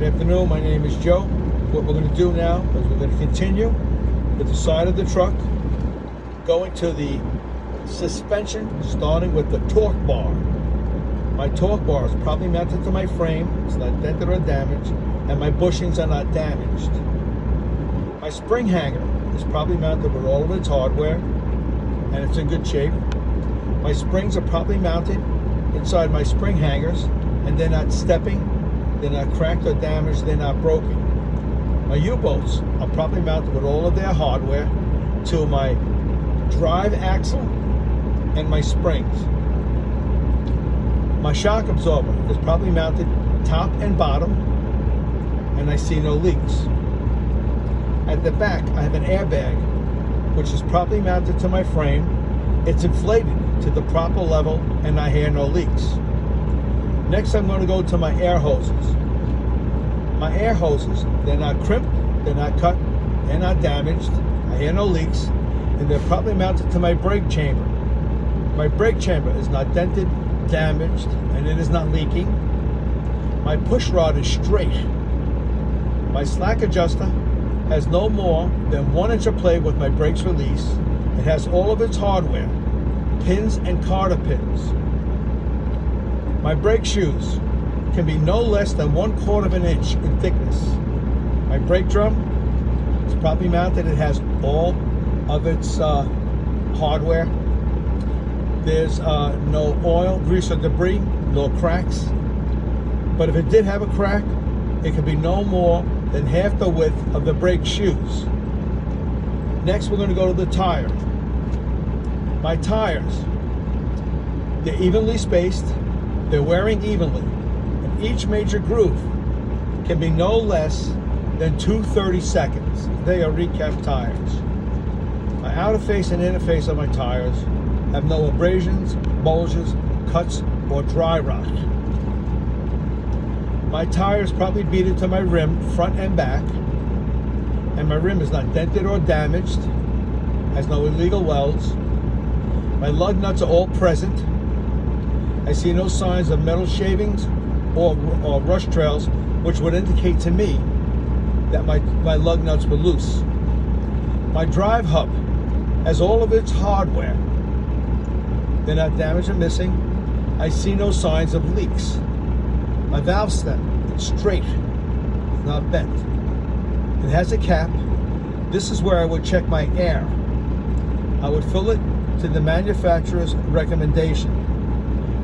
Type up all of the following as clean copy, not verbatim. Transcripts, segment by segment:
Good afternoon, my name is Joe. What we're going to do now is we're going to continue with the side of the truck, going to the suspension, starting with the torque bar. My torque bar is probably mounted to my frame, it's not dented or damaged, and my bushings are not damaged. My spring hanger is probably mounted with all of its hardware, and it's in good shape. My springs are probably mounted inside my spring hangers, and they're not stepping, they're not cracked or damaged, they're not broken. My U-bolts are probably mounted with all of their hardware to my drive axle and my springs. My shock absorber is probably mounted top and bottom, and I see no leaks. At the back, I have an airbag, which is probably mounted to my frame. It's inflated to the proper level, and I hear no leaks. Next, I'm going to go to my air hoses. My air hoses, they're not crimped, they're not cut, they're not damaged. I hear no leaks, and they're probably mounted to my brake chamber. My brake chamber is not dented, damaged, and it is not leaking. My push rod is straight. My slack adjuster has no more than 1 inch of play with my brakes release. It has all of its hardware, pins and cotter pins. My brake shoes can be no less than 1/4 of an inch in thickness. My brake drum is probably mounted. It has all of its hardware. There's no oil, grease, or debris, no cracks. But if it did have a crack, it could be no more than half the width of the brake shoes. Next, we're going to go to the tire. My tires, they're evenly spaced, they're wearing evenly, and each major groove can be no less than 2/32. They are recap tires. My outer face and inner face of my tires have no abrasions, bulges, cuts, or dry rot. My tires probably beaded to my rim, front and back, and my rim is not dented or damaged, has no illegal welds. My lug nuts are all present. I see no signs of metal shavings or rust trails, which would indicate to me that my lug nuts were loose. My drive hub has all of its hardware. They're not damaged or missing. I see no signs of leaks. My valve stem, it's straight, it's not bent. It has a cap. This is where I would check my air. I would fill it to the manufacturer's recommendation.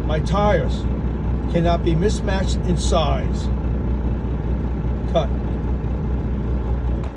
My tires cannot be mismatched in size, cut,